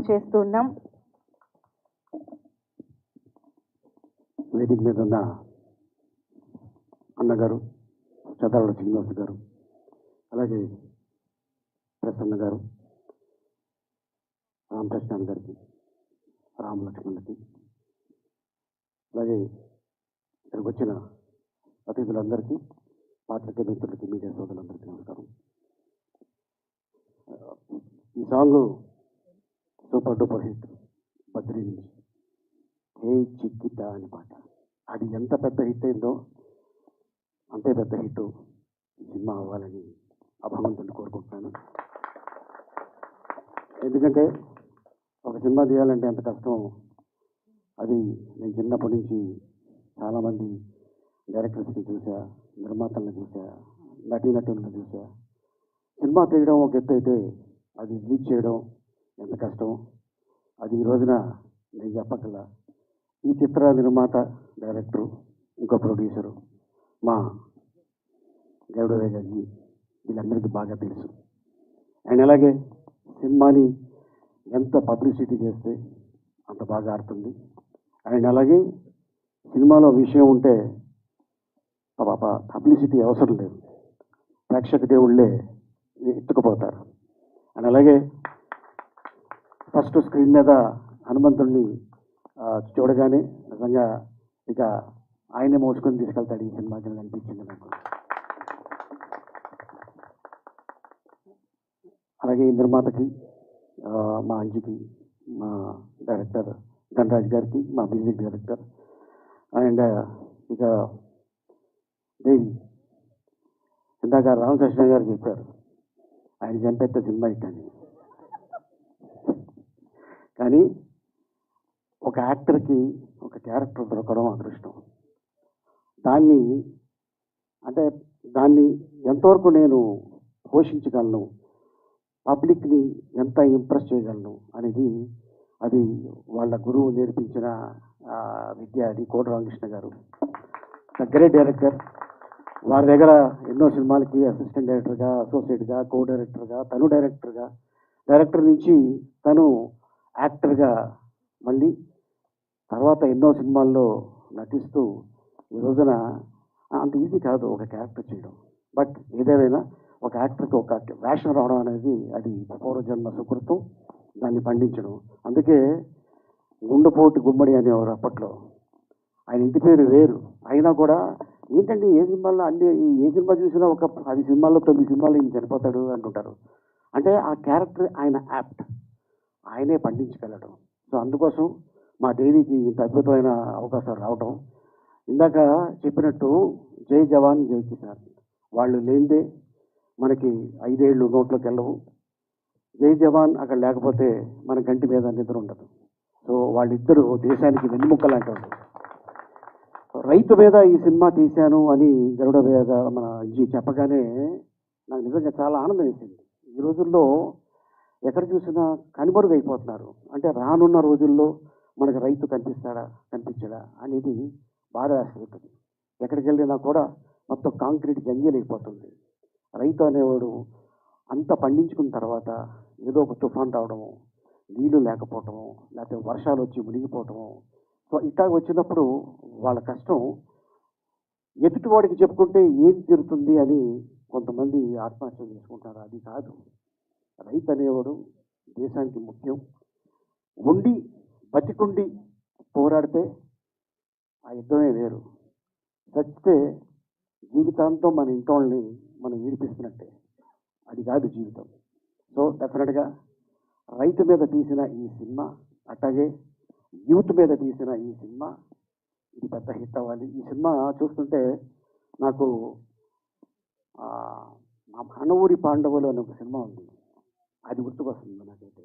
Announce చేస్తున్నాం. వేదిక మీద ఉన్న అన్నగారు, చదవడ శ్రీనివాస్ గారు, అలాగే ప్రసన్న గారు, రామకృష్ణ గారికి, రామలక్ష్మణ్కి, అలాగే ఇక్కడికి వచ్చిన అతిథులందరికీ, పాత్రికేయ మిత్రులకి, మీడియా సోదరులందరికీ నమస్కారం. ఈ song super duper hit Badri నుంచి హే చిక్కిత అనే పాట. అది ఎంత పెద్ద హిట్ అయిందో అంతే పెద్ద హిట్ ఈ సినిమా అవ్వాలని ఆ భగవంతుని కోరుకుంటున్నాను. ఎందుకంటే ఒక సినిమా తీయాలంటే ఎంత కష్టం. అది నేను చిన్నప్పటి నుంచి చాలామంది డైరెక్టర్స్ని చూసా, నిర్మాతలను చూసా, నటీనటులను చూసా. సినిమా తీయడం ఒక ఎత్తు అయితే అది రిలీజ్ చేయడం ఎంత కష్టం. అది ఈ రోజున నేను చెప్పగల ఈ చిత్ర నిర్మాత, డైరెక్టరు, ఇంకో ప్రొడ్యూసరు మా గౌడవే గారికి వీళ్ళందరికీ బాగా తెలుసు. అండ్ అలాగే సినిమాని ఎంత పబ్లిసిటీ చేస్తే అంత బాగా ఆడుతుంది. అండ్ అలాగే సినిమాలో విషయం ఉంటే పబ్లిసిటీ అవసరం లేదు, ప్రేక్షక దేవుళ్ళే ఎత్తుకుపోతారు. అండ్ అలాగే ఫస్ట్ స్క్రీన్ మీద హనుమంతుడిని చూడగానే నిజంగా ఇక ఆయనే మోసుకొని తీసుకెళ్తాడు ఈ సినిమాకి అనిపించింది నాకు. అలాగే ఈ నిర్మాతకి, మా అంజుకి, మా డైరెక్టర్ ధనరాజ్ గారికి, మా మ్యూజిక్ డైరెక్టర్, అండ్ ఇక దేవి, ఇందాక రామకృష్ణ గారు చెప్పారు ఆయన చంపేస్తే సినిమా ఇట్టని. కానీ ఒక యాక్టర్కి ఒక క్యారెక్టర్ దొరకడం అదృష్టం. దాన్ని ఎంతవరకు నేను పోషించగలను, పబ్లిక్ని ఎంత ఇంప్రెస్ చేయగలను అనేది అది వాళ్ళ గురువు నేర్పించిన విద్య. అది కోట రామకృష్ణ గారు, గ్రేట్ డైరెక్టర్. వారి దగ్గర ఎన్నో సినిమాలకి అసిస్టెంట్ డైరెక్టర్గా, అసోసియేట్గా, కో డైరెక్టర్గా, తను డైరెక్టర్గా, డైరెక్టర్ నుంచి తను యాక్టర్గా, మళ్ళీ తర్వాత ఎన్నో సినిమాల్లో నటిస్తూ ఈ రోజున అంత ఈజీ కాదు ఒక క్యారెక్టర్ చేయడం. బట్ ఏదేమైనా ఒక యాక్టర్కి ఒక వేషం రావడం అనేది అది పూర్వజన్మ సుకృతం, దాన్ని పండించడం. అందుకే గుండెపోటు గుమ్మడి అనేవారు అప్పట్లో. ఆయన ఇంటి పేరు వేరు అయినా కూడా ఏంటంటే ఏ సినిమాల్లో ఏ సినిమా చూసినా ఒక 10 సినిమాల్లో 9 సినిమాల్లో ఈయన చనిపోతాడు అంటుంటారు. అంటే ఆ క్యారెక్టర్ ఆయన యాప్ట్, ఆయనే పండించగలడు. సో అందుకోసం మా దేవికి ఇంత అద్భుతమైన అవకాశాలు రావడం. ఇందాక చెప్పినట్టు జై జవాన్ జై కిసాన్, వాళ్ళు లేనిదే మనకి 5 ఏళ్ళు నోట్లోకి వెళ్ళవు. జై జవాన్ అక్కడ లేకపోతే మన కంటి మీద నిద్ర ఉండదు. సో వాళ్ళిద్దరూ దేశానికి వెన్నెముక్క లాంటి వాళ్ళు. రైతు మీద ఈ సినిమా తీశాను అని గరుడ మీద మన చెప్పగానే నాకు నిజంగా చాలా ఆనందం వేసింది. ఈ రోజుల్లో ఎక్కడ చూసినా కనుమరుగైపోతున్నారు. అంటే రానున్న రోజుల్లో మనకు రైతు కనిపించడా అనేది బాధ వేస్తుంది. ఎక్కడికి వెళ్ళినా కూడా మొత్తం కాంక్రీట్ జంగిల్ అయిపోతుంది. రైతు అనేవాడు అంత పండించుకున్న తర్వాత ఏదో ఒక తుఫాన్ రావడము, నీళ్లు లేకపోవటము, లేకపోతే వర్షాలు వచ్చి మునిగిపోవటము. సో ఇట్లా వచ్చినప్పుడు వాళ్ళ కష్టం ఎదుటివాడికి చెప్పుకుంటే ఏం తీరుతుంది అని కొంతమంది ఆత్మహత్య చేసుకుంటారు. అది కాదు, రైతు అనేవాడు దేశానికి ముఖ్యం. బతికుండి పోరాడితే ఆ యుద్ధమే వేరు. చచ్చితే జీవితాంతం మన ఇంటోళ్ళని మనం ఈడిపిస్తున్నట్టే. అది కాదు జీవితం. సో డెఫినెట్గా రైతు మీద తీసిన ఈ సినిమా, అట్లాగే యూత్ మీద తీసిన ఈ సినిమా ఇది పెద్ద హిట్ అవ్వాలి. ఈ సినిమా చూస్తుంటే నాకు మా మనవూరి పాండవులు అనే ఒక సినిమా ఉంది, అది గుర్తుకొస్తుంది నాకైతే.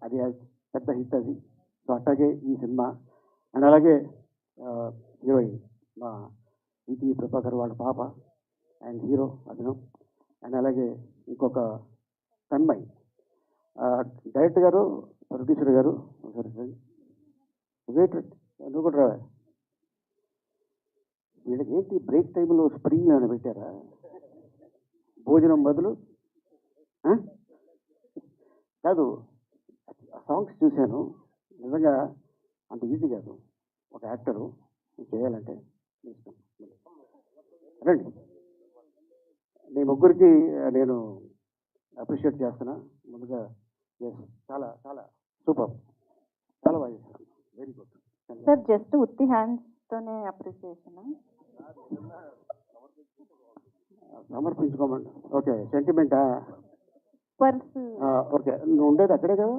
అది పెద్ద హిట్ అది. సో అట్లాగే ఈ సినిమా. అండ్ అలాగే హీరోయిన్ మా ఈటీ ప్రభాకర్ వాళ్ళ పాప అండ్ హీరో అభినవ్. అండ్ అలాగే ఇంకొక తన్మయ్, డైరెక్టర్ గారు, ప్రొడ్యూసర్ గారు. వెయిట్ నువ్వు కూడా రావా? వీళ్ళకి ఏంటి బ్రేక్ టైంలో స్ప్రింగ్ ఏమైనా పెట్టారా? భోజనం బదులు కాదు, సాంగ్స్ చూశాను. నిజంగా అంత ఈజీ కాదు ఒక యాక్టరు చేయాలంటే. రండి, మీ ముగ్గురికి నేను అప్రిషియేట్ చేస్తున్నా ముందుగా. ఎస్, చాలా చాలా సూపర్, చాలా బాగా చేశారు, వెరీ గుడ్. సార్ జస్ట్ ఉత్తి హ్యాండ్స్తోనే అప్రిసియేషన్. సమర్పించుకోమండి. ఓకే, సెంటిమెంటా? పర్స్ ఓకే, నువ్వు ఉండేది అక్కడే కదా?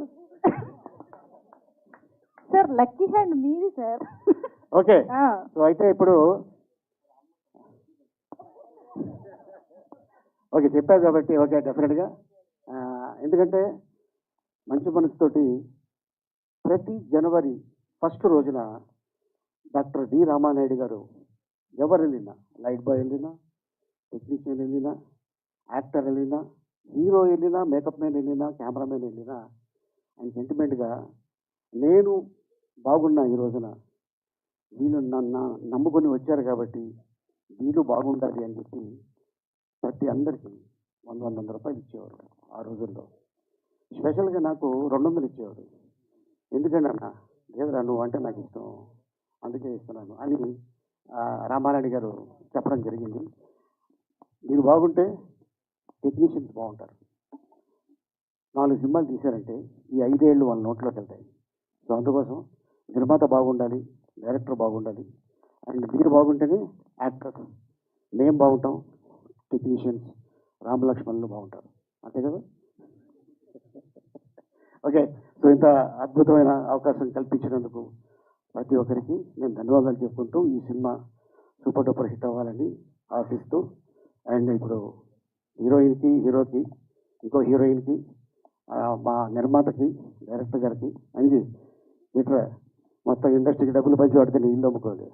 సార్ లక్కీ హ్యాండ్ మీది సార్. ఓకే, సో అయితే ఇప్పుడు ఓకే చెప్పావు కాబట్టి ఓకే డెఫినెట్గా. ఎందుకంటే మంచి మనసుతోటి ప్రతి జనవరి 1 రోజున డాక్టర్ డి రామానాయుడు గారు ఎవరు వెళ్ళినా, లైట్ బాయ్ వెళ్ళినా, టెక్నీషియన్ వెళ్ళినా, యాక్టర్ వెళ్ళినా, హీరో వెళ్ళినా, మేకప్ మ్యాన్ వెళ్ళినా, కెమెరామెన్ వెళ్ళినా, ఆయన సెంటిమెంట్గా నేను బాగున్నా ఈ రోజున, వీళ్ళు నన్ను నమ్ముకొని వచ్చారు కాబట్టి వీళ్ళు బాగుండాలి అని చెప్పి ప్రతి అందరికీ 100 రూపాయలు ఇచ్చేవారు ఆ రోజుల్లో. స్పెషల్గా నాకు 200 ఇచ్చేవారు. ఎందుకంటే అన్న లేదురా, నువ్వు అంటే నాకు ఇష్టం, అందుకే ఇస్తున్నాను అని రామారాయుడు గారు చెప్పడం జరిగింది. మీరు బాగుంటే టెక్నీషియన్స్ బాగుంటారు. 4 సినిమాలు తీశారంటే ఈ 5 ఏళ్ళు వాళ్ళ నోట్లోకి వెళ్తాయి. సో అందుకోసం నిర్మాత బాగుండాలి, డైరెక్టర్ బాగుండాలి, అండ్ మీరు బాగుంటేనే యాక్టర్, మేము బాగుంటాం, టెక్నీషియన్స్, రామలక్ష్మణులు బాగుంటారు, అంతే కదా? ఓకే, సో ఇంత అద్భుతమైన అవకాశం కల్పించినందుకు ప్రతి ఒక్కరికి నేను ధన్యవాదాలు చెప్పుకుంటూ ఈ సినిమా సూపర్ డూపర్ హిట్ అవ్వాలని ఆశిస్తూ, అండ్ ఇప్పుడు హీరోయిన్కి, హీరోకి, ఇంకో హీరోయిన్కి, మా నిర్మాతకి, డైరెక్టర్ గారికి, అంజీ ఇట్లా మొత్తం ఇండస్ట్రీకి డబ్బులు పంచి వాడితే నేను ఇల్లు అమ్ముకోవాలి.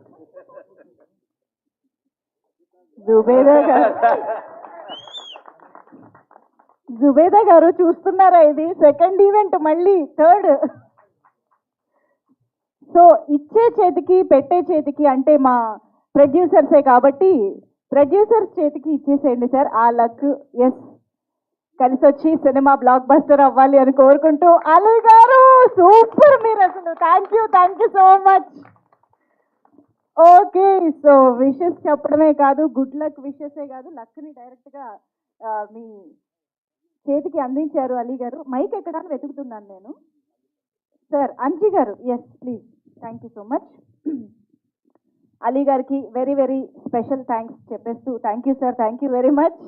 జుబేదా గారు చూస్తున్నారా? ఇది సెకండ్ ఈవెంట్, మళ్ళీ థర్డ్. సో ఇచ్చే చేతికి పెట్టే చేతికి అంటే మా ప్రొడ్యూసర్సే కాబట్టి ప్రొడ్యూసర్స్ చేతికి ఇచ్చేసేయండి సార్. ఆ లక్ ఎస్ కలిసి వచ్చి సినిమా బ్లాక్ బస్టర్ అవ్వాలి అని కోరుకుంటూ, అలీ గారు సూపర్, మీరు అసలు thank you so much. Okay, so wishes చెప్పడమే కాదు, గుడ్ లక్ విషెసే కాదు, లక్ని డైరెక్ట్గా మీ చేతికి అందించారు అలీ గారు. మైక్ ఎక్కడ అని వెతుకుతున్నాను నేను. సార్ అంజీ గారు, yes please. Thank you so much. Ali గారికి వెరీ వెరీ స్పెషల్ థ్యాంక్స్ చెప్పేస్తూ, thank you sir, thank you very much.